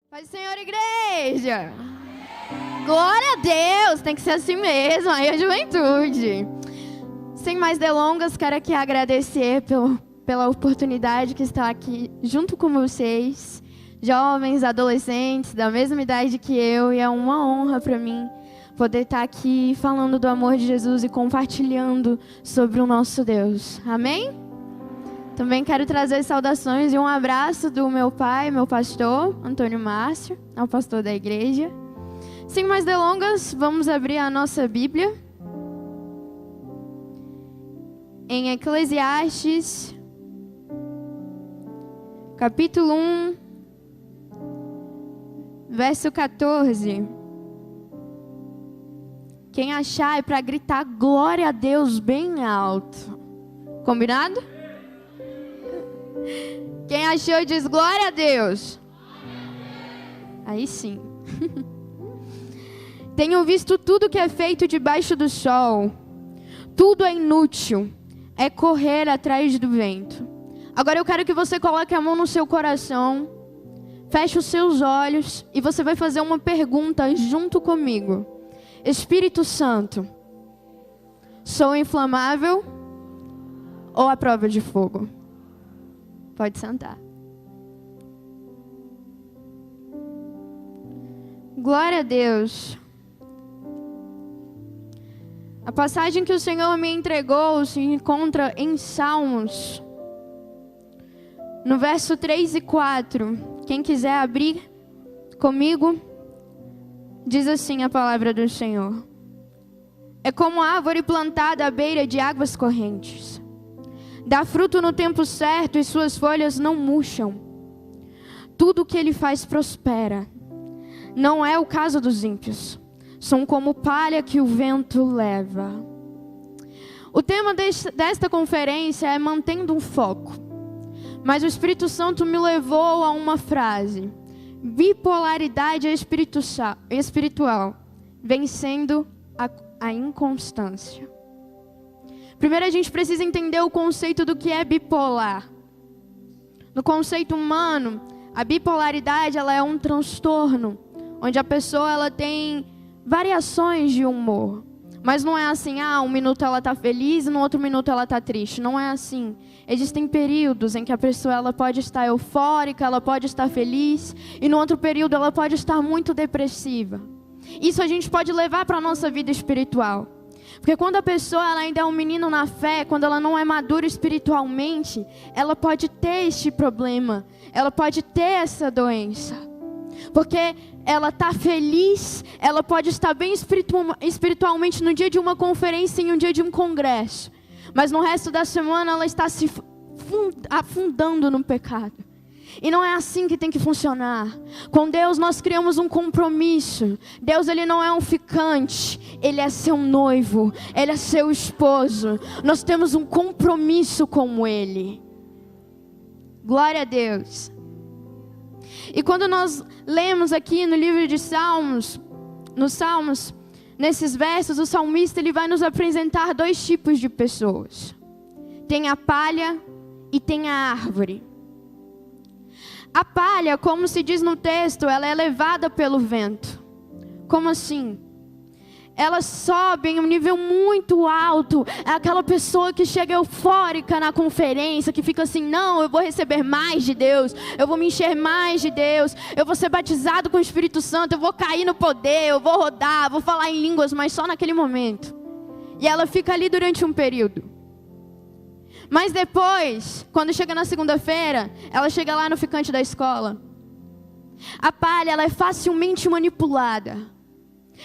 Paz do Senhor, igreja! Glória a Deus! Tem que ser assim mesmo, aí a juventude. Sem mais delongas, quero aqui agradecer pela oportunidade que está aqui junto com vocês, jovens, adolescentes, da mesma idade que eu, e é uma honra para mim poder estar aqui falando do amor de Jesus e compartilhando sobre o nosso Deus. Amém? Também quero trazer saudações e um abraço do meu pai, meu pastor, Antônio Márcio, ao pastor da igreja. Sem mais delongas, vamos abrir a nossa Bíblia em Eclesiastes, capítulo 1, verso 14. Quem achar é para gritar glória a Deus bem alto. Combinado? Quem achou diz glória a Deus. Aí sim. Tenho visto tudo que é feito debaixo do sol. Tudo é inútil. É correr atrás do vento. Agora eu quero que você coloque a mão no seu coração. Feche os seus olhos e você vai fazer uma pergunta junto comigo. Espírito Santo, sou inflamável ou à prova de fogo? Pode sentar. Glória a Deus. A passagem que o Senhor me entregou se encontra em Salmos, no verso 3 e 4. Quem quiser abrir comigo, diz assim a palavra do Senhor. É como árvore plantada à beira de águas correntes. Dá fruto no tempo certo e suas folhas não murcham. Tudo o que ele faz prospera. Não é o caso dos ímpios. São como palha que o vento leva. O tema desta conferência é mantendo um foco. Mas o Espírito Santo me levou a uma frase. Bipolaridade espiritual, vencendo a inconstância. Primeiro a gente precisa entender o conceito do que é bipolar. No conceito humano, a bipolaridade ela é um transtorno, onde a pessoa ela tem variações de humor. Mas não é assim, um minuto ela está feliz e no outro minuto ela está triste. Não é assim. Existem períodos em que a pessoa ela pode estar eufórica, ela pode estar feliz, e no outro período ela pode estar muito depressiva. Isso a gente pode levar para a nossa vida espiritual. Porque quando a pessoa ela ainda é um menino na fé, quando ela não é madura espiritualmente, ela pode ter este problema, ela pode ter essa doença. Porque ela está feliz, ela pode estar bem espiritualmente no dia de uma conferência e no dia de um congresso. Mas no resto da semana ela está se afundando no pecado. E não é assim que tem que funcionar. Com Deus nós criamos um compromisso. Deus ele não é um ficante, Ele é seu noivo, Ele é seu esposo. Nós temos um compromisso com Ele. Glória a Deus. E quando nós lemos aqui no livro de Salmos, nos Salmos, nesses versos, o salmista ele vai nos apresentar dois tipos de pessoas. Tem a palha e tem a árvore. A palha, como se diz no texto, ela é levada pelo vento. Como assim? Ela sobe em um nível muito alto. É aquela pessoa que chega eufórica na conferência, que fica assim, não, eu vou receber mais de Deus, eu vou me encher mais de Deus, eu vou ser batizado com o Espírito Santo, eu vou cair no poder, eu vou rodar, vou falar em línguas, mas só naquele momento. E ela fica ali durante um período. Mas depois, quando chega na segunda-feira, ela chega lá no ficante da escola. A palha, ela é facilmente manipulada.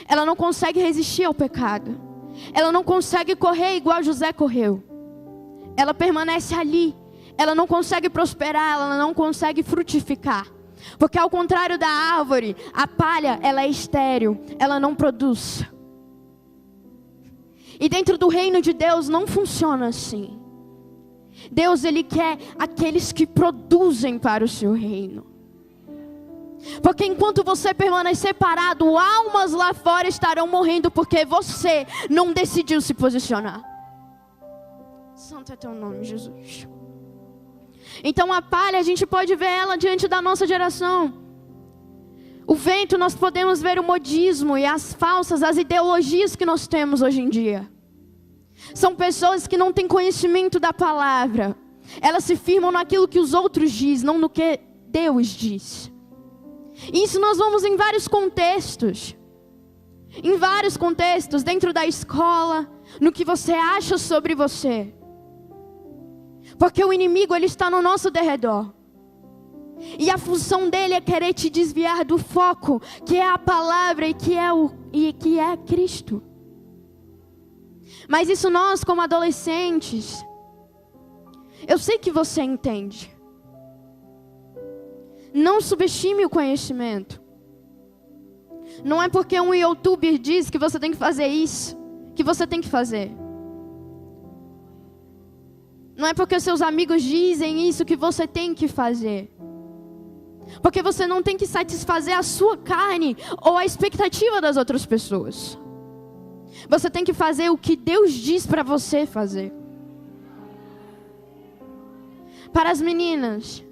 Ela não consegue resistir ao pecado. Ela não consegue correr igual José correu. Ela permanece ali. Ela não consegue prosperar, ela não consegue frutificar. Porque ao contrário da árvore, a palha, ela é estéril, ela não produz. E dentro do reino de Deus não funciona assim. Deus, Ele quer aqueles que produzem para o seu reino. Porque enquanto você permanecer parado, almas lá fora estarão morrendo porque você não decidiu se posicionar. Santo é teu nome, Jesus. Então a palha, a gente pode ver ela diante da nossa geração. O vento, nós podemos ver o modismo e as ideologias que nós temos hoje em dia. São pessoas que não têm conhecimento da palavra. Elas se firmam naquilo que os outros dizem, não no que Deus diz. E isso nós vamos em vários contextos. Em vários contextos, dentro da escola, no que você acha sobre você. Porque o inimigo, ele está no nosso derredor. E a função dele é querer te desviar do foco, que é a palavra e que é Cristo. Mas isso nós, como adolescentes, eu sei que você entende. Não subestime o conhecimento. Não é porque um youtuber diz que você tem que fazer isso, que você tem que fazer. Não é porque seus amigos dizem isso que você tem que fazer. Porque você não tem que satisfazer a sua carne ou a expectativa das outras pessoas. Você tem que fazer o que Deus diz para você fazer. Para as meninas,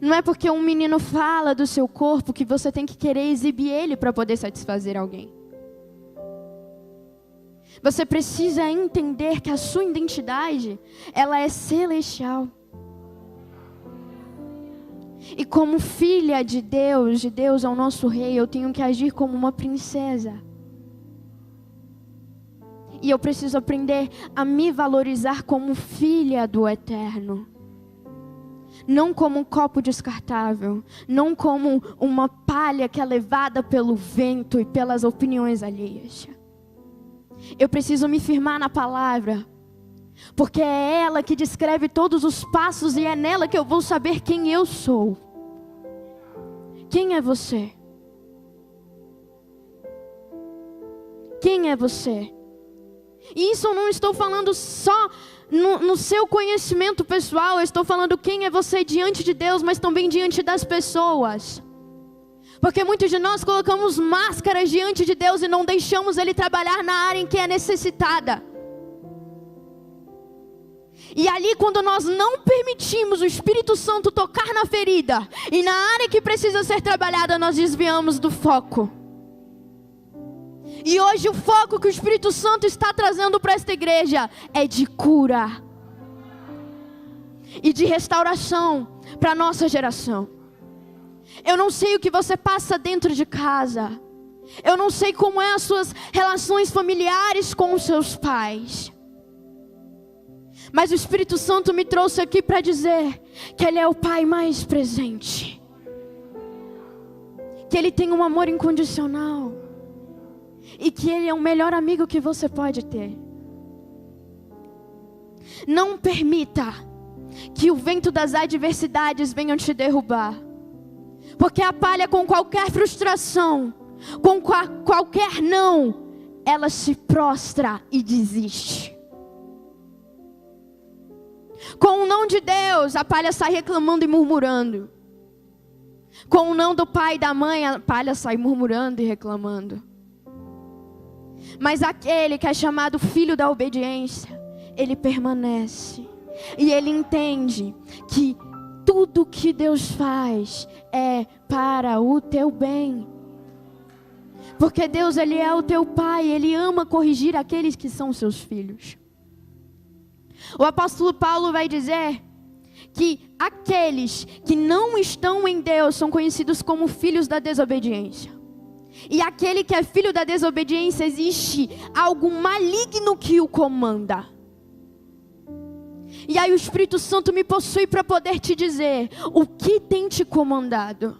não é porque um menino fala do seu corpo que você tem que querer exibir ele para poder satisfazer alguém. Você precisa entender que a sua identidade, ela é celestial. E como filha de Deus é o nosso rei, eu tenho que agir como uma princesa. E eu preciso aprender a me valorizar como filha do Eterno. Não como um copo descartável, não como uma palha que é levada pelo vento e pelas opiniões alheias. Eu preciso me firmar na palavra, porque é ela que descreve todos os passos e é nela que eu vou saber quem eu sou. Quem é você? Quem é você? E isso eu não estou falando só no seu conhecimento pessoal, eu estou falando quem é você diante de Deus, mas também diante das pessoas. Porque muitos de nós colocamos máscaras diante de Deus e não deixamos Ele trabalhar na área em que é necessitada. E ali, quando nós não permitimos o Espírito Santo tocar na ferida e na área que precisa ser trabalhada, nós desviamos do foco. E hoje o foco que o Espírito Santo está trazendo para esta igreja é de cura e de restauração para a nossa geração. Eu não sei o que você passa dentro de casa. Eu não sei como é as suas relações familiares com os seus pais. Mas o Espírito Santo me trouxe aqui para dizer que Ele é o Pai mais presente. Que Ele tem um amor incondicional. E que Ele é o melhor amigo que você pode ter. Não permita que o vento das adversidades venha te derrubar. Porque a palha com qualquer frustração, com qualquer não, ela se prostra e desiste. Com o não de Deus, a palha sai reclamando e murmurando. Com o não do pai e da mãe, a palha sai murmurando e reclamando. Mas aquele que é chamado filho da obediência, ele permanece. E ele entende que tudo que Deus faz é para o teu bem. Porque Deus, Ele é o teu Pai, Ele ama corrigir aqueles que são seus filhos. O apóstolo Paulo vai dizer que aqueles que não estão em Deus são conhecidos como filhos da desobediência. E aquele que é filho da desobediência, existe algo maligno que o comanda. E aí o Espírito Santo me possui para poder te dizer o que tem te comandado.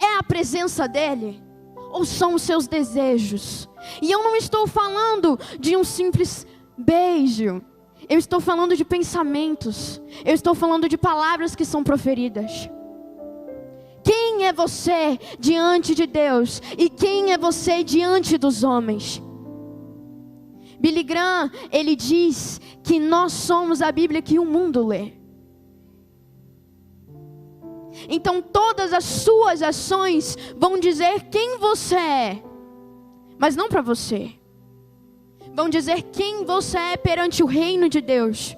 É a presença dEle? Ou são os seus desejos? E eu não estou falando de um simples beijo. Eu estou falando de pensamentos. Eu estou falando de palavras que são proferidas. Quem é você diante de Deus? E quem é você diante dos homens? Billy Graham, ele diz que nós somos a Bíblia que o mundo lê. Então todas as suas ações vão dizer quem você é, mas não para você. Vão dizer quem você é perante o reino de Deus,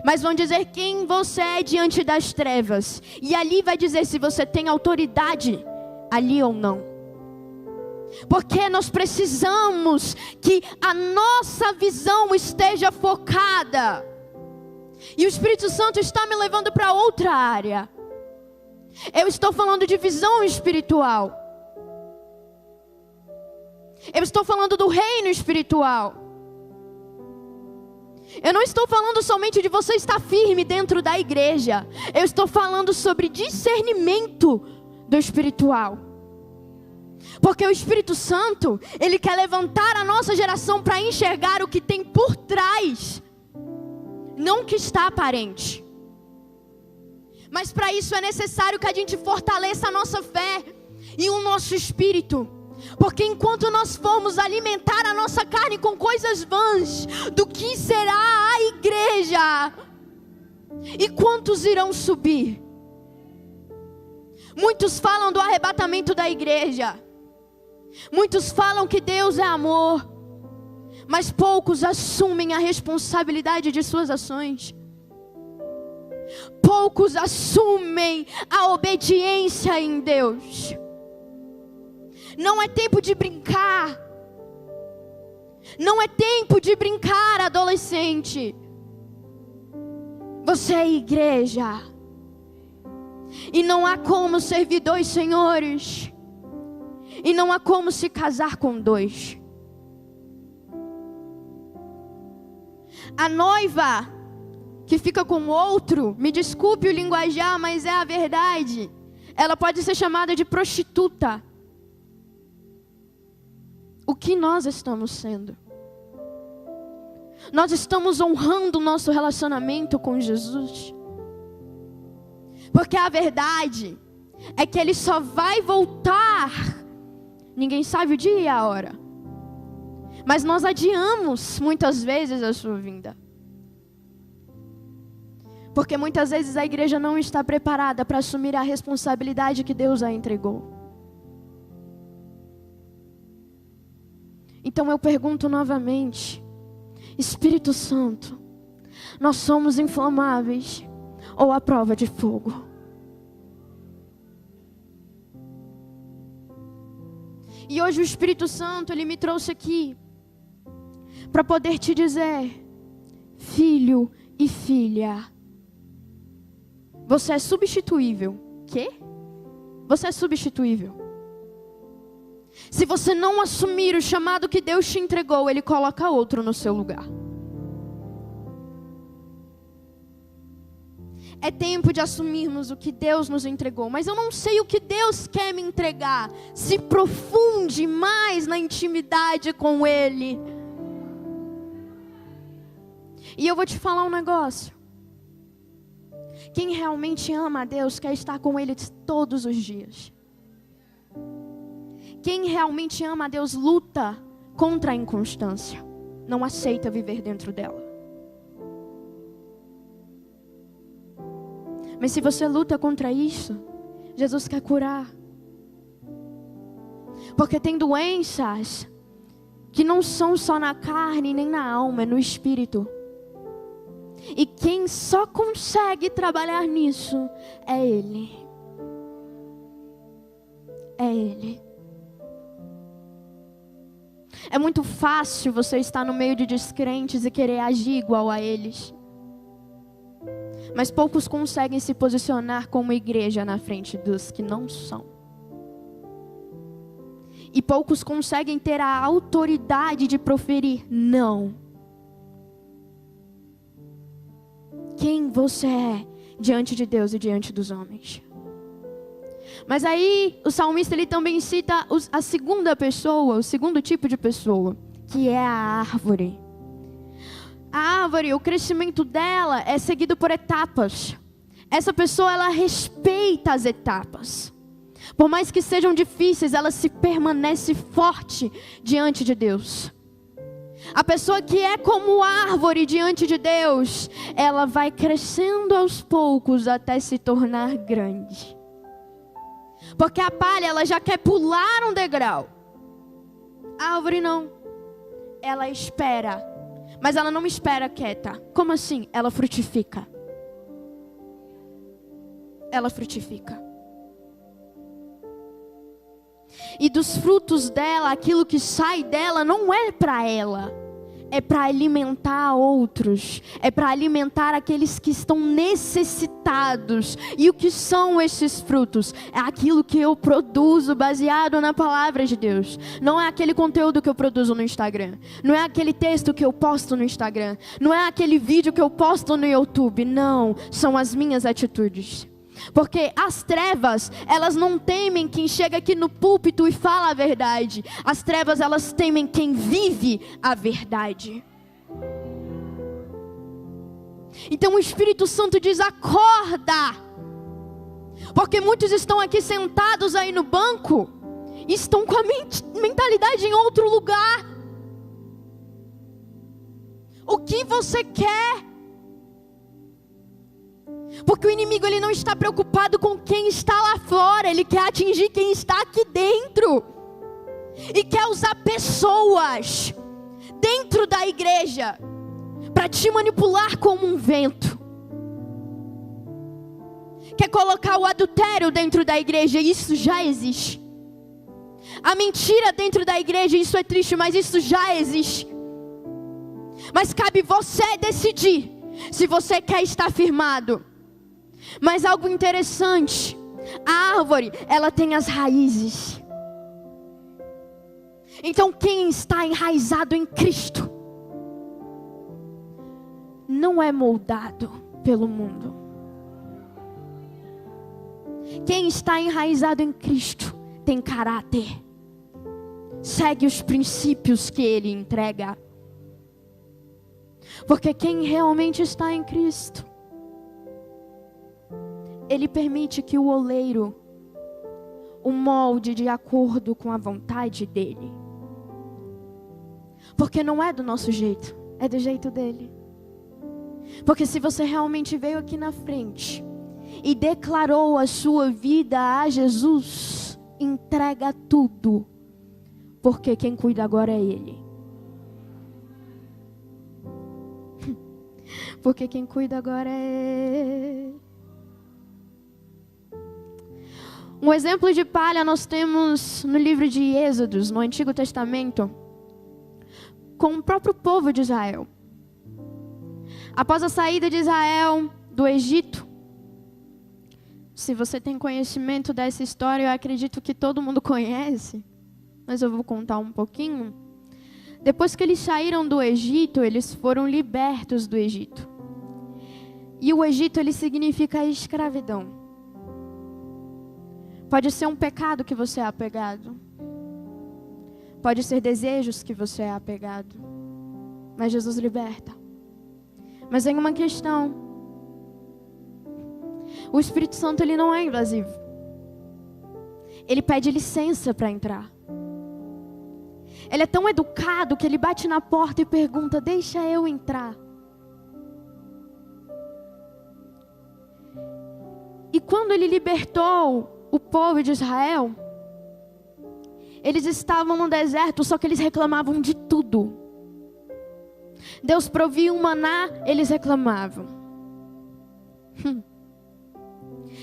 mas vão dizer quem você é diante das trevas. E ali vai dizer se você tem autoridade ali ou não. Porque nós precisamos que a nossa visão esteja focada. E o Espírito Santo está me levando para outra área. Eu estou falando de visão espiritual. Eu estou falando do reino espiritual. Eu não estou falando somente de você estar firme dentro da igreja. Eu estou falando sobre discernimento do espiritual. Porque o Espírito Santo, ele quer levantar a nossa geração para enxergar o que tem por trás, não o que está aparente. Mas para isso é necessário que a gente fortaleça a nossa fé e o nosso espírito. Porque enquanto nós formos alimentar a nossa carne com coisas vãs, do que será a igreja? E quantos irão subir? Muitos falam do arrebatamento da igreja. Muitos falam que Deus é amor. Mas poucos assumem a responsabilidade de suas ações. Poucos assumem a obediência em Deus. Não é tempo de brincar. Não é tempo de brincar, adolescente. Você é igreja. E não há como servir dois senhores. E não há como se casar com dois. A noiva que fica com outro, me desculpe o linguajar, mas é a verdade. Ela pode ser chamada de prostituta. O que nós estamos sendo? Nós estamos honrando o nosso relacionamento com Jesus? Porque a verdade é que Ele só vai voltar. Ninguém sabe o dia e a hora. Mas nós adiamos muitas vezes a sua vinda. Porque muitas vezes a igreja não está preparada para assumir a responsabilidade que Deus a entregou. Então eu pergunto novamente, Espírito Santo, nós somos inflamáveis ou à prova de fogo? E hoje o Espírito Santo, ele me trouxe aqui para poder te dizer, filho e filha, você é substituível. Quê? Você é substituível. Se você não assumir o chamado que Deus te entregou, Ele coloca outro no seu lugar. É tempo de assumirmos o que Deus nos entregou. Mas eu não sei o que Deus quer me entregar. Se profunde mais na intimidade com Ele. E eu vou te falar um negócio. Quem realmente ama a Deus quer estar com Ele todos os dias. Quem realmente ama a Deus luta contra a inconstância. Não aceita viver dentro dela. Mas se você luta contra isso, Jesus quer curar. Porque tem doenças que não são só na carne nem na alma, é no espírito. E quem só consegue trabalhar nisso é Ele. É Ele. É muito fácil você estar no meio de descrentes e querer agir igual a eles. Mas poucos conseguem se posicionar como igreja na frente dos que não são. E poucos conseguem ter a autoridade de proferir não. Quem você é diante de Deus e diante dos homens. Mas aí o salmista ele também cita a segunda pessoa, o segundo tipo de pessoa, que é a árvore. A árvore, o crescimento dela é seguido por etapas. Essa pessoa, ela respeita as etapas. Por mais que sejam difíceis, ela se permanece forte diante de Deus. A pessoa que é como árvore diante de Deus, ela vai crescendo aos poucos até se tornar grande. Porque a palha, ela já quer pular um degrau. A árvore não. Ela espera. Mas ela não espera quieta. Como assim? Ela frutifica. Ela frutifica. E dos frutos dela, aquilo que sai dela não é para ela. É para alimentar outros. É para alimentar aqueles que estão necessitados. E o que são esses frutos? É aquilo que eu produzo baseado na palavra de Deus. Não é aquele conteúdo que eu produzo no Instagram. Não é aquele texto que eu posto no Instagram. Não é aquele vídeo que eu posto no YouTube. Não, são as minhas atitudes. Porque as trevas, elas não temem quem chega aqui no púlpito e fala a verdade. As trevas, elas temem quem vive a verdade. Então o Espírito Santo diz: acorda. Porque muitos estão aqui sentados aí no banco e estão com a mentalidade em outro lugar. O que você quer? Porque o inimigo, ele não está preocupado com quem está lá fora. Ele quer atingir quem está aqui dentro. E quer usar pessoas dentro da igreja para te manipular como um vento. Quer colocar o adultério dentro da igreja. E isso já existe. A mentira dentro da igreja. Isso é triste, mas isso já existe. Mas cabe você decidir se você quer estar firmado. Mas algo interessante, a árvore, ela tem as raízes. Então quem está enraizado em Cristo não é moldado pelo mundo. Quem está enraizado em Cristo tem caráter. Segue os princípios que Ele entrega. Porque quem realmente está em Cristo, Ele permite que o oleiro o molde de acordo com a vontade dEle. Porque não é do nosso jeito, é do jeito dEle. Porque se você realmente veio aqui na frente e declarou a sua vida a Jesus, entrega tudo. Porque quem cuida agora é Ele. Porque quem cuida agora é Ele. Um exemplo de palha nós temos no livro de Êxodos, no Antigo Testamento, com o próprio povo de Israel. Após a saída de Israel do Egito, se você tem conhecimento dessa história, eu acredito que todo mundo conhece, mas eu vou contar um pouquinho. Depois que eles saíram do Egito, eles foram libertos do Egito. E o Egito, ele significa escravidão. Pode ser um pecado que você é apegado. Pode ser desejos que você é apegado. Mas Jesus liberta. Mas tem uma questão. O Espírito Santo, ele não é invasivo. Ele pede licença para entrar. Ele é tão educado que ele bate na porta e pergunta: deixa eu entrar. E quando ele libertou o povo de Israel, eles estavam no deserto, só que eles reclamavam de tudo. Deus provia um maná, eles reclamavam.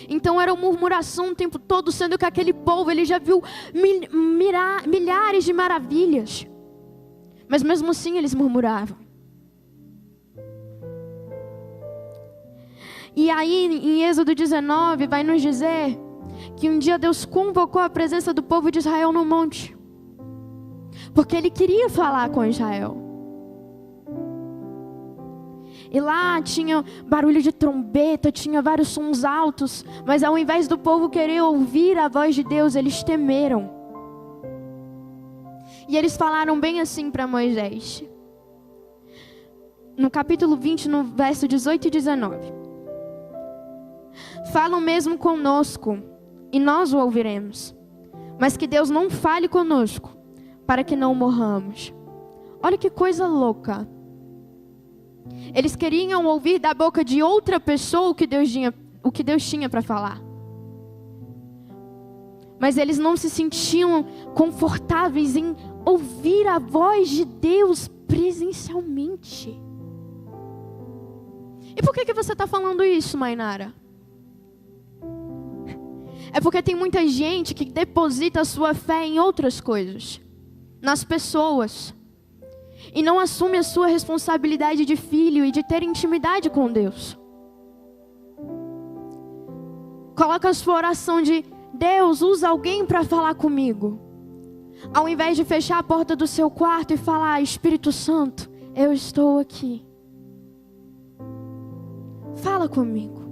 Então era uma murmuração o tempo todo, sendo que aquele povo, ele já viu milhares de maravilhas. Mas mesmo assim eles murmuravam. E aí em Êxodo 19 vai nos dizer que um dia Deus convocou a presença do povo de Israel no monte. Porque Ele queria falar com Israel. E lá tinha barulho de trombeta, tinha vários sons altos. Mas ao invés do povo querer ouvir a voz de Deus, eles temeram. E eles falaram bem assim para Moisés. No capítulo 20, no verso 18 e 19. Falam mesmo conosco, e nós o ouviremos. Mas que Deus não fale conosco, para que não morramos. Olha que coisa louca. Eles queriam ouvir da boca de outra pessoa o que Deus tinha para falar. Mas eles não se sentiam confortáveis em ouvir a voz de Deus presencialmente. E por que você está falando isso, Mainara? É porque tem muita gente que deposita a sua fé em outras coisas, nas pessoas, e não assume a sua responsabilidade de filho e de ter intimidade com Deus. Coloca a sua oração de: Deus, usa alguém para falar comigo, ao invés de fechar a porta do seu quarto e falar: Espírito Santo, eu estou aqui, fala comigo.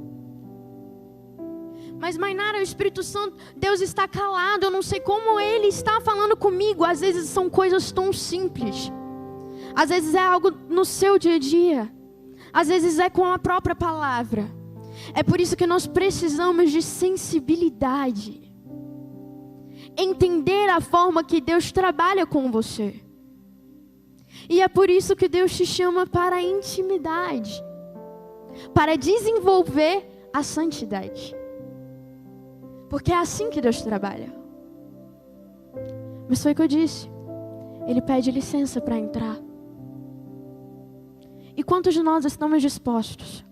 Mas Mainara, o Espírito Santo, Deus está calado, eu não sei como Ele está falando comigo. Às vezes são coisas tão simples, às vezes é algo no seu dia a dia, às vezes é com a própria palavra. É por isso que nós precisamos de sensibilidade, entender a forma que Deus trabalha com você. E é por isso que Deus te chama para a intimidade, para desenvolver a santidade. Porque é assim que Deus trabalha. Mas foi o que eu disse, Ele pede licença para entrar. E quantos de nós estamos dispostos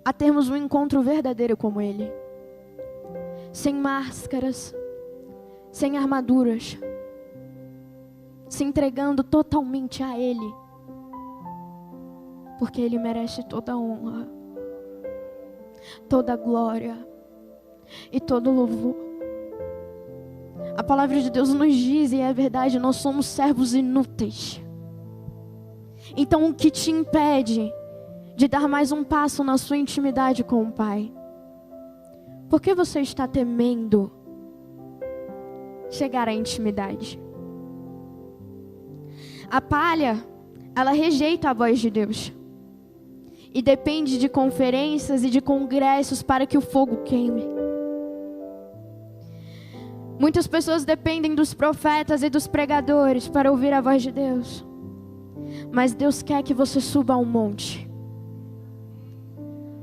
a termos um encontro verdadeiro com Ele? Sem máscaras, sem armaduras, se entregando totalmente a Ele, porque Ele merece toda a honra, toda a glória e todo o louvor. A palavra de Deus nos diz, e é verdade, nós somos servos inúteis. Então o que te impede de dar mais um passo na sua intimidade com o Pai? Por que você está temendo chegar à intimidade? A palha, ela rejeita a voz de Deus e depende de conferências e de congressos para que o fogo queime. Muitas pessoas dependem dos profetas e dos pregadores para ouvir a voz de Deus. Mas Deus quer que você suba ao monte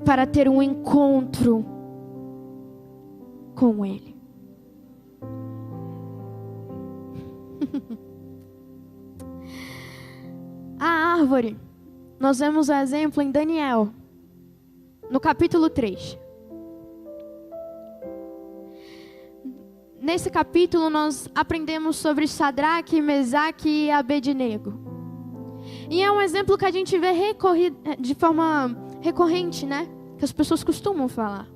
para ter um encontro com Ele. A árvore, nós vemos o exemplo em Daniel, no capítulo 3. Nesse capítulo nós aprendemos sobre Sadraque, Mesaque e Abednego. E é um exemplo que a gente vê de forma recorrente, né? Que as pessoas costumam falar.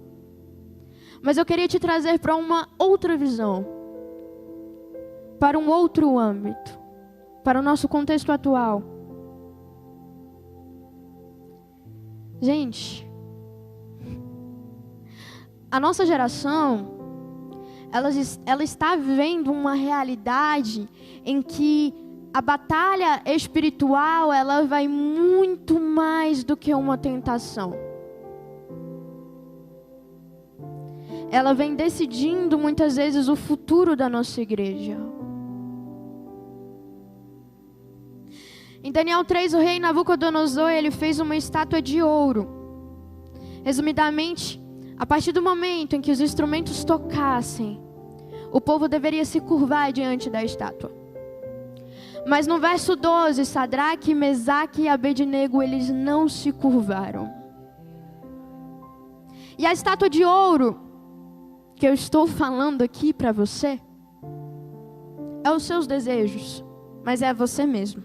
Mas eu queria te trazer para uma outra visão, para um outro âmbito, para o nosso contexto atual. Gente, a nossa geração, ela está vivendo uma realidade em que a batalha espiritual, ela vai muito mais do que uma tentação. Ela vem decidindo muitas vezes o futuro da nossa igreja. Em Daniel 3, o rei Nabucodonosor, ele fez uma estátua de ouro. Resumidamente, a partir do momento em que os instrumentos tocassem, o povo deveria se curvar diante da estátua. Mas no verso 12, Sadraque, Mesaque e Abednego, eles não se curvaram. E a estátua de ouro que eu estou falando aqui para você é os seus desejos, mas é você mesmo.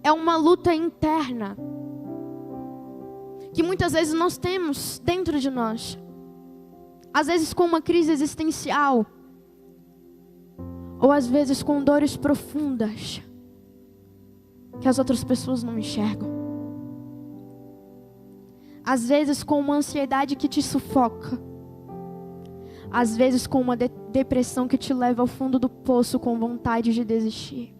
É uma luta interna que muitas vezes nós temos dentro de nós. Às vezes com uma crise existencial, ou às vezes com dores profundas que as outras pessoas não enxergam. Às vezes com uma ansiedade que te sufoca. Às vezes com uma depressão que te leva ao fundo do poço com vontade de desistir.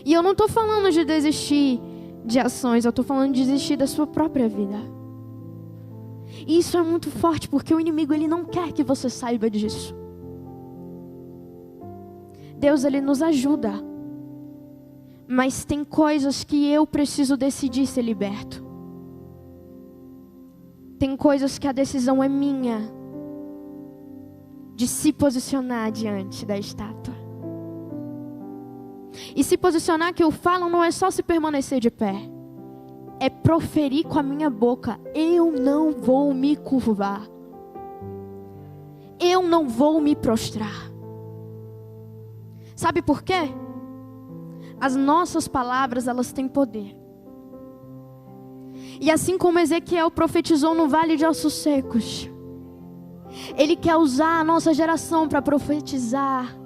E eu não estou falando de desistir de ações, eu estou falando de desistir da sua própria vida. E isso é muito forte, porque o inimigo, ele não quer que você saiba disso. Deus, ele nos ajuda. Mas tem coisas que eu preciso decidir ser liberto. Tem coisas que a decisão é minha, de se posicionar diante da estátua. E se posicionar, que eu falo, não é só se permanecer de pé. é proferir com a minha boca: eu não vou me curvar. Eu não vou me prostrar. Sabe por quê? As nossas palavras, elas têm poder. E assim como Ezequiel profetizou no vale de ossos secos, ele quer usar a nossa geração para profetizar.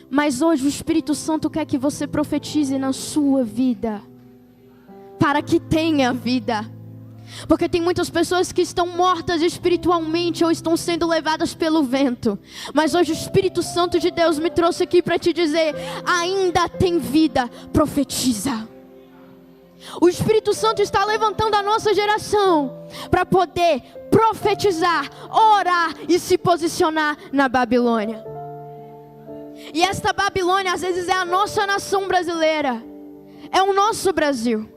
Mas hoje o Espírito Santo quer que você profetize na sua vida, para que tenha vida. Porque tem muitas pessoas que estão mortas espiritualmente ou estão sendo levadas pelo vento. Mas hoje o Espírito Santo de Deus me trouxe aqui para te dizer: ainda tem vida, profetiza. O Espírito Santo está levantando a nossa geração para poder profetizar, orar e se posicionar na Babilônia. E esta Babilônia às vezes é a nossa nação brasileira, é o nosso Brasil.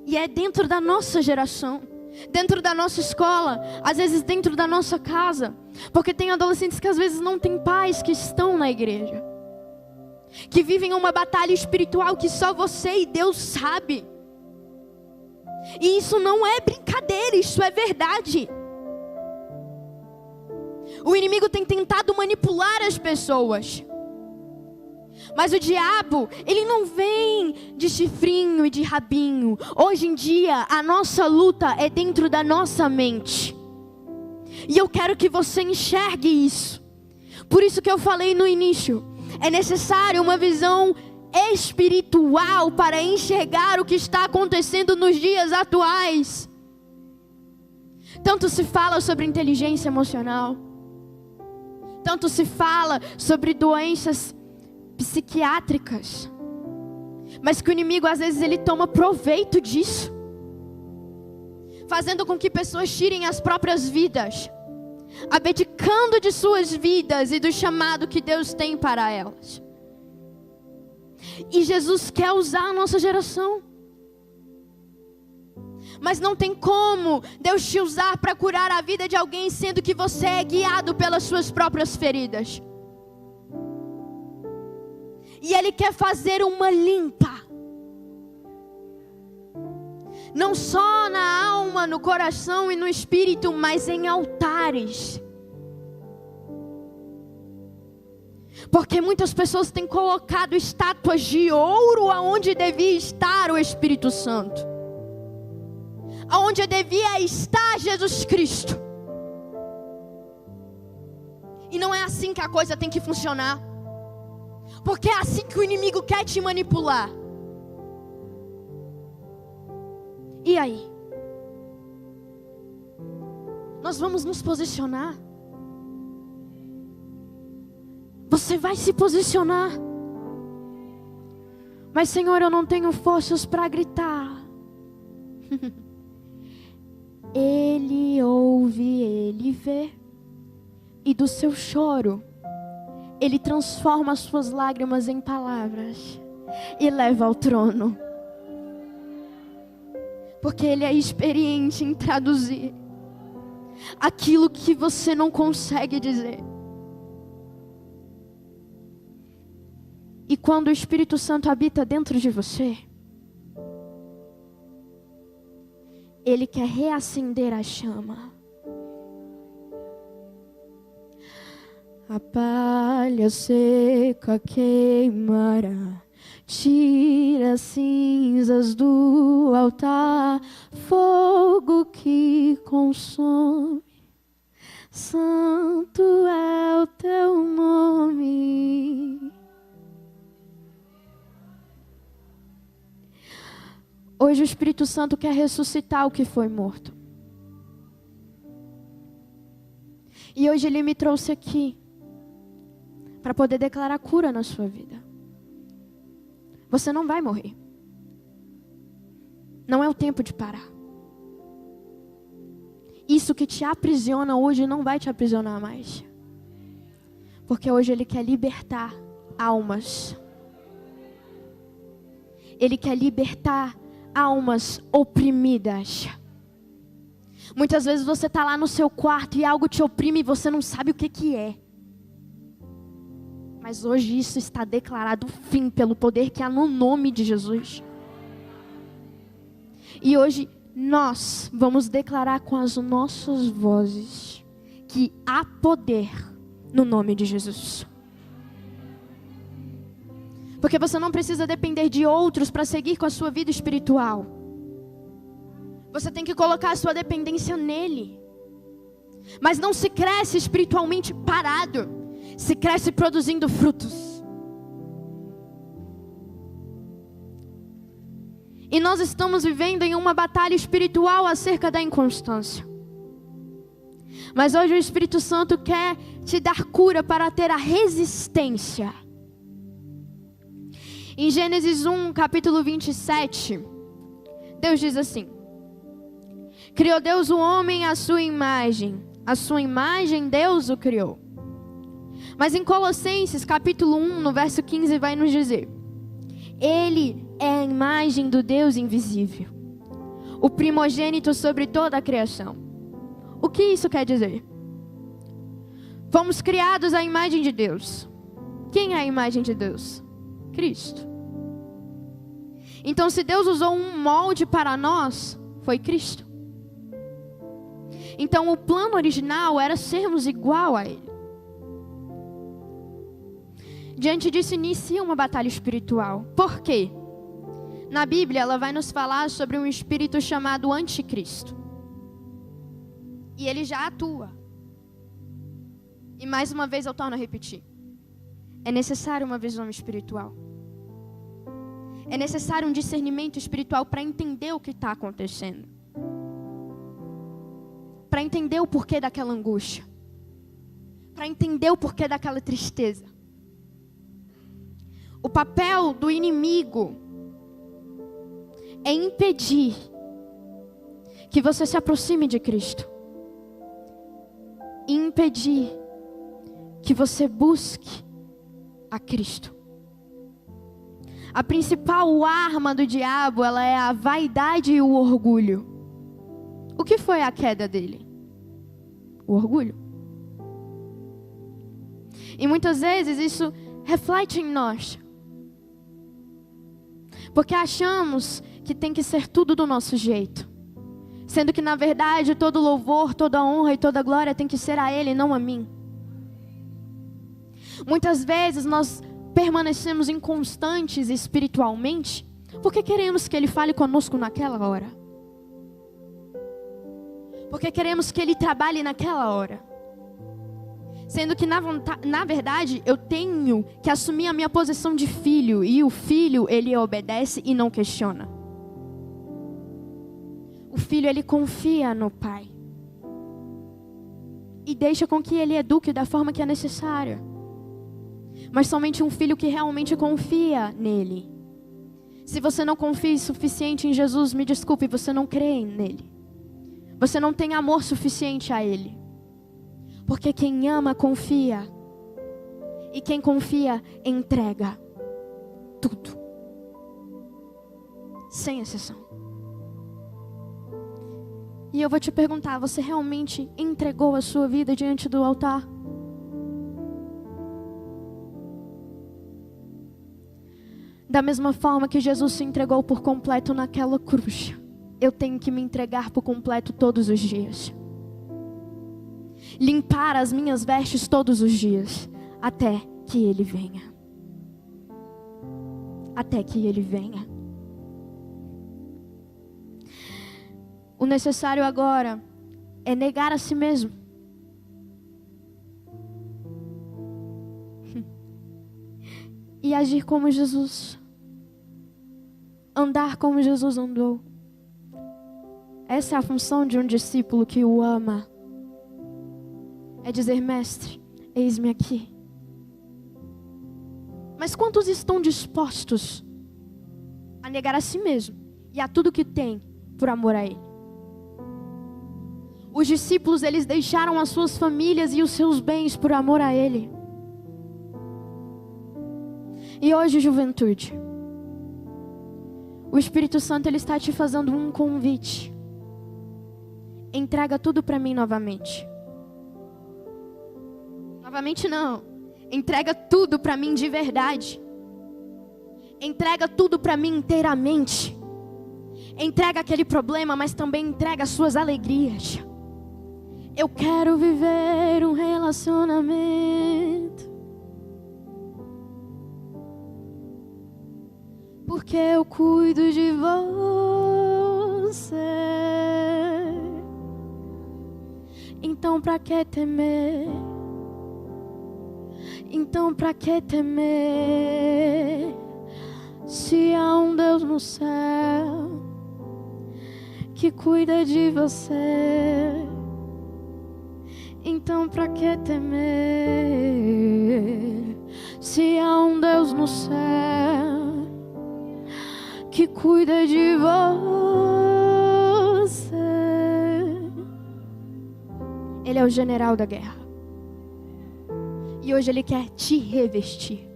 E é dentro da nossa geração, dentro da nossa escola, às vezes dentro da nossa casa. Porque tem adolescentes que às vezes não têm pais que estão na igreja, que vivem uma batalha espiritual que só você e Deus sabe. E isso não é brincadeira, isso é verdade. O inimigo tem tentado manipular as pessoas. Mas o diabo, ele não vem de chifrinho e de rabinho. Hoje em dia, a nossa luta é dentro da nossa mente. E eu quero que você enxergue isso. Por isso que eu falei no início, é necessário uma visão espiritual para enxergar o que está acontecendo nos dias atuais. Tanto se fala sobre inteligência emocional, tanto se fala sobre doenças psiquiátricas, mas que o inimigo às vezes ele toma proveito disso, fazendo com que pessoas tirem as próprias vidas, abdicando de suas vidas e do chamado que Deus tem para elas. E Jesus quer usar a nossa geração, mas não tem como Deus te usar para curar a vida de alguém, sendo que você é guiado pelas suas próprias feridas. E Ele quer fazer uma limpa, não só na alma, no coração e no espírito, mas em altares. Porque muitas pessoas têm colocado estátuas de ouro aonde devia estar o Espírito Santo, aonde devia estar Jesus Cristo. E não é assim que a coisa tem que funcionar. Porque é assim que o inimigo quer te manipular. E aí? Nós vamos nos posicionar? Você vai se posicionar? Mas Senhor, eu não tenho forças para gritar. Ele ouve, Ele vê. E do seu choro Ele transforma as suas lágrimas em palavras e leva ao trono. Porque Ele é experiente em traduzir aquilo que você não consegue dizer. E quando o Espírito Santo habita dentro de você, Ele quer reacender a chama. A palha seca queimará, tira as cinzas do altar, fogo que consome, santo é o teu nome. Hoje o Espírito Santo quer ressuscitar o que foi morto. E hoje Ele me trouxe aqui para poder declarar cura na sua vida. Você não vai morrer. Não é o tempo de parar. Isso que te aprisiona hoje não vai te aprisionar mais. Porque hoje Ele quer libertar almas. Ele quer libertar almas oprimidas. Muitas vezes você está lá no seu quarto e algo te oprime e você não sabe o que é. Mas hoje isso está declarado fim pelo poder que há no nome de Jesus. E hoje nós vamos declarar com as nossas vozes que há poder no nome de Jesus. Porque você não precisa depender de outros para seguir com a sua vida espiritual. Você tem que colocar a sua dependência nele. Mas não se cresce espiritualmente parado. Se cresce produzindo frutos. E nós estamos vivendo em uma batalha espiritual acerca da inconstância. Mas hoje o Espírito Santo quer te dar cura para ter a resistência. Em Gênesis 1, capítulo 27, Deus diz assim: criou Deus o homem à sua imagem Deus o criou. Mas em Colossenses, capítulo 1, no verso 15, vai nos dizer: Ele é a imagem do Deus invisível, o primogênito sobre toda a criação. O que isso quer dizer? Fomos criados à imagem de Deus. Quem é a imagem de Deus? Cristo. Então, se Deus usou um molde para nós, foi Cristo. Então, o plano original era sermos igual a Ele. Diante disso, inicia uma batalha espiritual. Por quê? Na Bíblia, ela vai nos falar sobre um espírito chamado Anticristo. E ele já atua. E mais uma vez eu torno a repetir. É necessário uma visão espiritual. É necessário um discernimento espiritual para entender o que está acontecendo. Para entender o porquê daquela angústia. Para entender o porquê daquela tristeza. O papel do inimigo é impedir que você se aproxime de Cristo. E impedir que você busque a Cristo. A principal arma do diabo, ela é a vaidade e o orgulho. O que foi a queda dele? O orgulho. E muitas vezes isso reflete em nós. Porque achamos que tem que ser tudo do nosso jeito. Sendo que na verdade todo louvor, toda honra e toda glória tem que ser a Ele, não a mim. Muitas vezes nós permanecemos inconstantes espiritualmente porque queremos que Ele fale conosco naquela hora. Porque queremos que Ele trabalhe naquela hora. Sendo que na verdade eu tenho que assumir a minha posição de filho. E o filho, ele obedece e não questiona. O filho, ele confia no pai. E deixa com que ele eduque da forma que é necessária. Mas somente um filho que realmente confia nele. Se você não confia o suficiente em Jesus, me desculpe, você não crê nele. Você não tem amor suficiente a ele. Porque quem ama, confia. E quem confia, entrega tudo. Sem exceção. E eu vou te perguntar, você realmente entregou a sua vida diante do altar? Da mesma forma que Jesus se entregou por completo naquela cruz, eu tenho que me entregar por completo todos os dias. Limpar as minhas vestes todos os dias, até que Ele venha. Até que Ele venha. O necessário agora é negar a si mesmo. E agir como Jesus. Andar como Jesus andou. Essa é a função de um discípulo que o ama. É dizer, mestre, eis-me aqui. Mas quantos estão dispostos a negar a si mesmo e a tudo que tem por amor a Ele? Os discípulos, eles deixaram as suas famílias e os seus bens por amor a Ele. E hoje, juventude, o Espírito Santo, ele está te fazendo um convite. Entrega tudo para mim novamente. Novamente não. Entrega tudo para mim de verdade. Entrega tudo para mim inteiramente. Entrega aquele problema, mas também entrega as suas alegrias. Eu quero viver um relacionamento, porque eu cuido de você. Então pra que temer? Então pra que temer? Se há um Deus no céu que cuida de você, então pra que temer? Se há um Deus no céu que cuida de você. Ele é o general da guerra. E hoje Ele quer te revestir.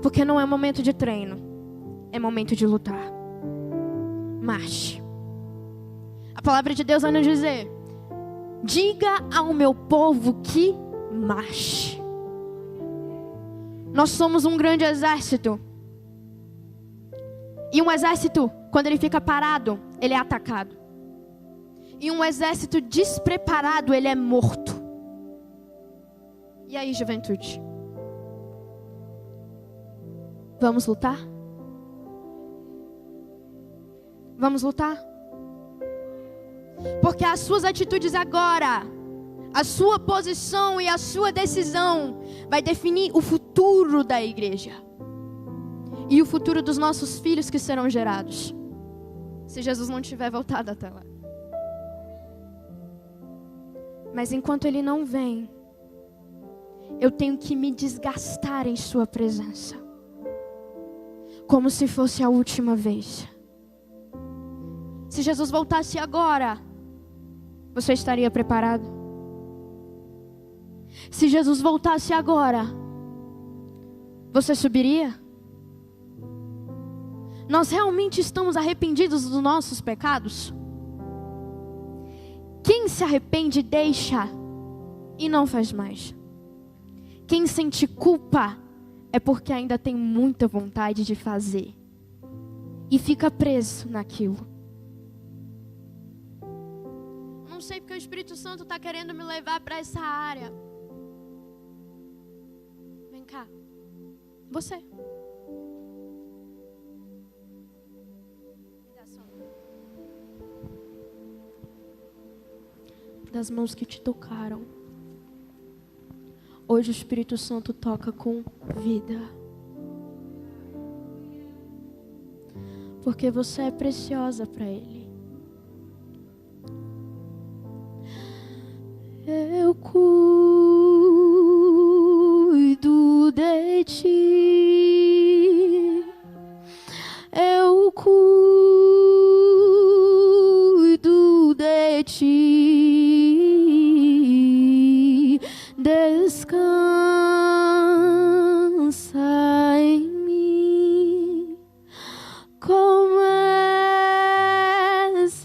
Porque não é momento de treino, é momento de lutar. Marche. A palavra de Deus vai nos dizer: diga ao meu povo que marche. Nós somos um grande exército. E um exército, quando ele fica parado, ele é atacado. E um exército despreparado, ele é morto. E aí, juventude? Vamos lutar? Vamos lutar? Porque as suas atitudes agora, a sua posição e a sua decisão vai definir o futuro da igreja. E o futuro dos nossos filhos que serão gerados. Se Jesus não tiver voltado até lá. Mas enquanto Ele não vem, eu tenho que me desgastar em sua presença. Como se fosse a última vez. Se Jesus voltasse agora, você estaria preparado? Se Jesus voltasse agora, você subiria? Nós realmente estamos arrependidos dos nossos pecados? Quem se arrepende deixa e não faz mais. Quem sente culpa é porque ainda tem muita vontade de fazer e fica preso naquilo. Não sei porque o Espírito Santo está querendo me levar para essa área. Vem cá. Você. Me dá sua mão. Das mãos que te tocaram. Hoje o Espírito Santo toca com vida. Porque você é preciosa para Ele. Eu cuido de ti. Eu cuido de ti. Descansa em mim. Comece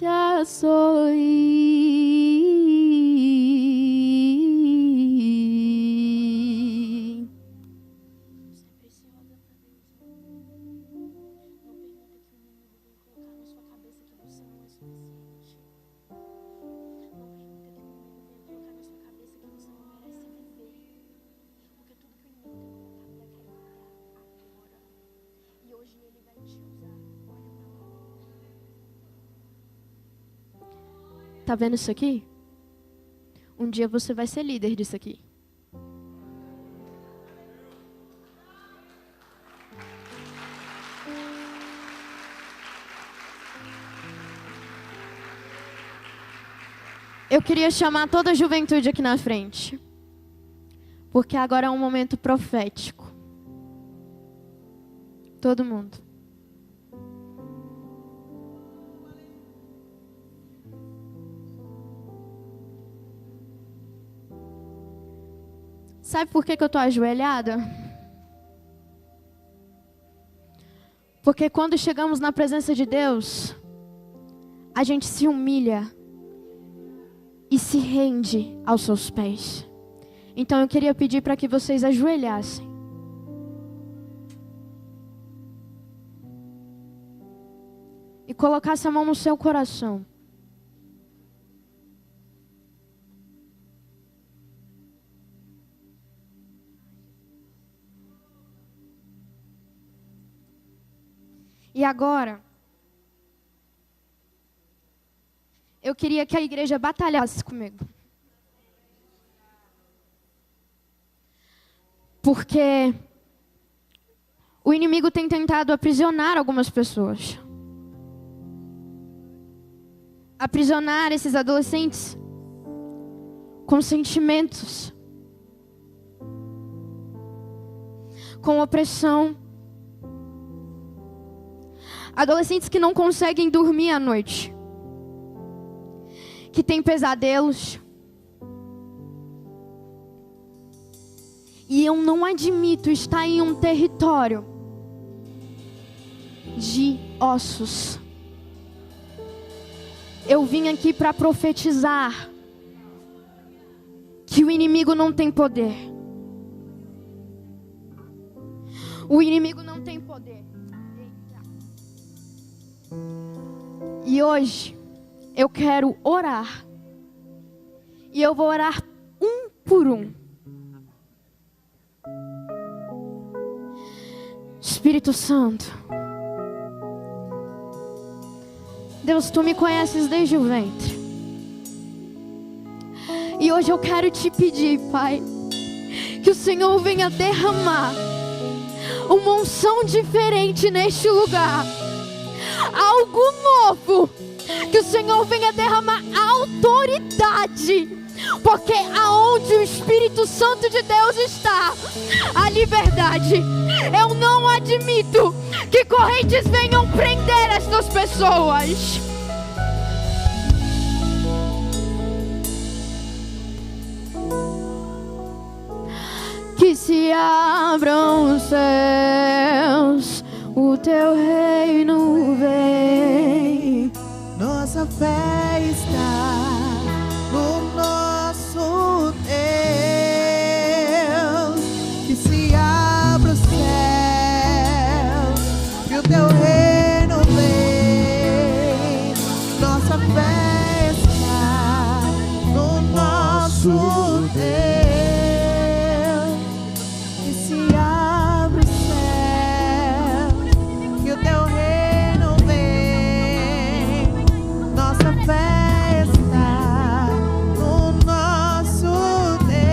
a sorrir. Você é preciosa para Deus. Não permita que o inimigo venha colocar na sua cabeça que você não é suficiente. Não permita que o inimigo venha colocar na sua cabeça que você não merece viver. Porque tudo que o inimigo tem colocado vai cair agora. E hoje ele vai te usar. Olha pra lá. Tá vendo isso aqui? Um dia você vai ser líder disso aqui. Eu queria chamar toda a juventude aqui na frente. Porque agora é um momento profético. Todo mundo. Sabe por que eu estou ajoelhada? Porque quando chegamos na presença de Deus, a gente se humilha e se rende aos seus pés. Então eu queria pedir para que vocês ajoelhassem. e colocasse a mão no seu coração. E agora, eu queria que a igreja batalhasse comigo. Porque o inimigo tem tentado aprisionar algumas pessoas. Aprisionar esses adolescentes com sentimentos, com opressão. Adolescentes que não conseguem dormir à noite, que têm pesadelos. E eu não admito estar em um território de ossos. Eu vim aqui para profetizar que o inimigo não tem poder. O inimigo não tem poder. E hoje eu quero orar. E eu vou orar um por um. Espírito Santo, Deus, Tu me conheces desde o ventre. E hoje eu quero Te pedir, Pai, que o Senhor venha derramar uma unção diferente neste lugar. Algo novo. Que o Senhor venha derramar autoridade. Porque aonde o Espírito Santo de Deus está, a liberdade. Eu não admito que correntes venham prender estas pessoas. Que se abram os céus, o Teu reino vem. Nossa fé está no nosso Deus. Que se abra o céu, que o Teu reino vem. Nossa fé está no nosso Deus. Que se abra o céu, que o Teu reino vem. Nossa fé está no nosso Deus.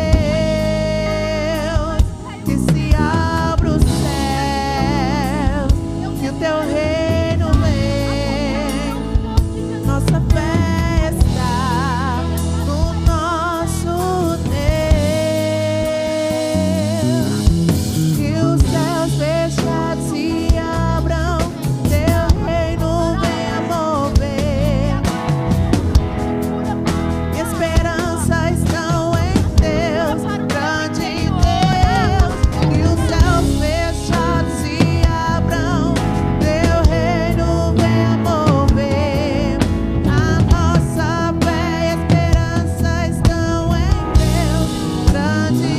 Que se abra o céu, que o Teu reino vem. Nossa fé está no nosso Deus. Que os céus fechados se abram, Teu reino venha mover. Esperança estão em Deus, grande Deus. Que os céus fechados se abram, Teu reino venha mover. A nossa fé e esperança estão em Deus, grande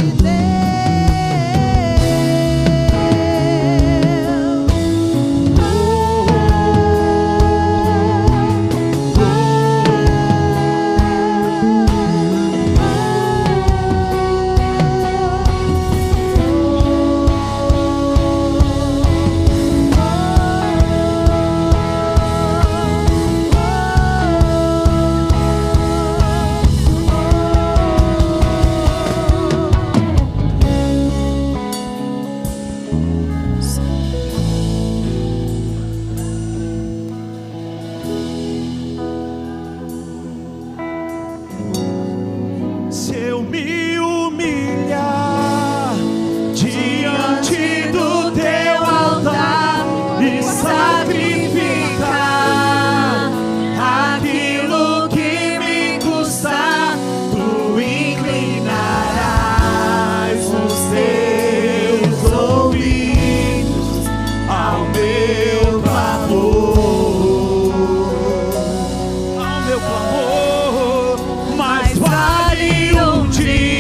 Se eu me humilhar diante do Teu altar e sacrificar aquilo que me custar, Tu inclinarás os Teus ouvidos ao meu clamor, ao meu clamor. Mais vale um dia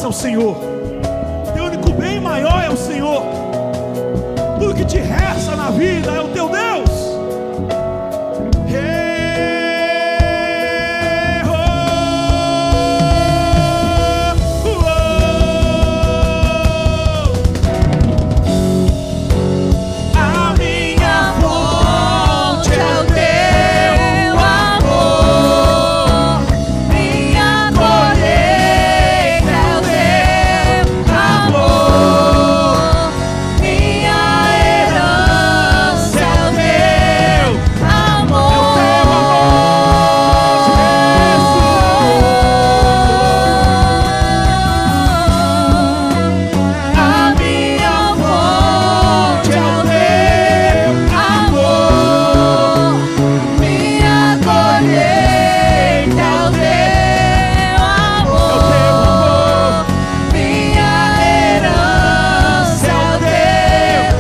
É o Senhor. Teu único bem maior é o Senhor. Tudo que te resta na vida é o teu Deus. A minha fonte é o teu amor, minha colheita é o teu amor, minha herança é o teu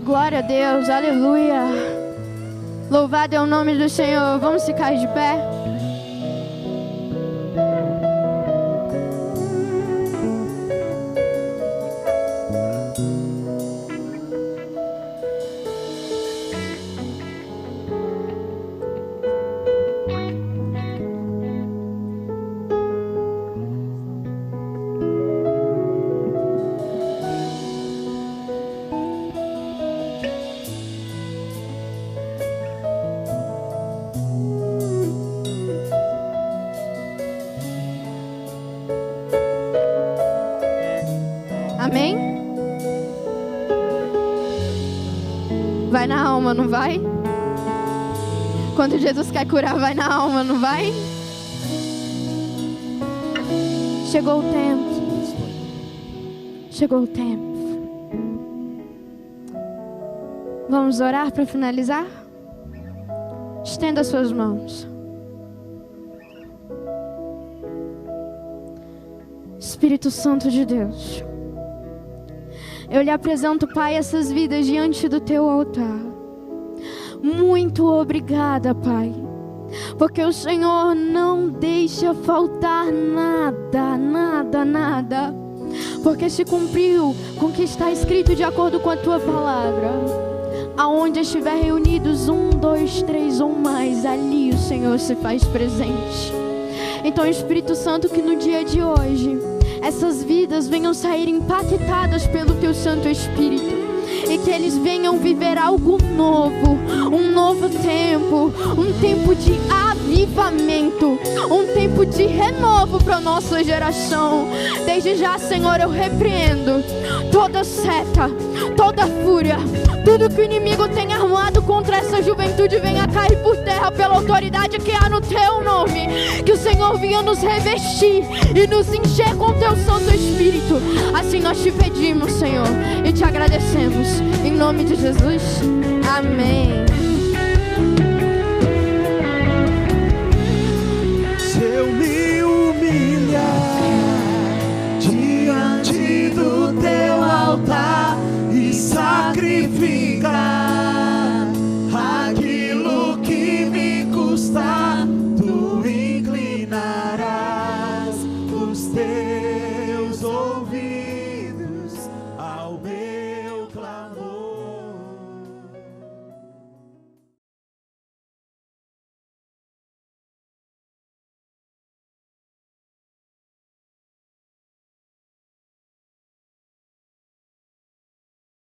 Glória a Deus, aleluia. Louvado é o nome do Senhor. Vamos ficar de pé. Amém? Vai na alma, não vai? Quando Jesus quer curar, vai na alma, não vai? Chegou o tempo. Chegou o tempo. Vamos orar para finalizar? Estenda suas mãos. Espírito Santo de Deus, eu lhe apresento, Pai, essas vidas diante do teu altar. Muito obrigada, Pai, porque o Senhor não deixa faltar nada, nada, nada, porque se cumpriu com o que está escrito de acordo com a tua palavra. Aonde estiver reunidos 1, 2, 3 ou mais, ali o Senhor se faz presente. Então, Espírito Santo, que no dia de hoje essas vidas venham sair impactadas pelo teu Santo Espírito, e que eles venham viver algo novo, um novo tempo, um tempo de avivamento, um tempo de renovo para a nossa geração. Desde já, Senhor, eu repreendo toda seta, toda fúria, tudo que o inimigo tem armado contra essa juventude venha cair por terra pela autoridade que há no teu nome. Que o Senhor venha nos revestir e nos encher com teu Santo Espírito. Assim nós te pedimos, Senhor, e te agradecemos. Em nome de Jesus. Amém.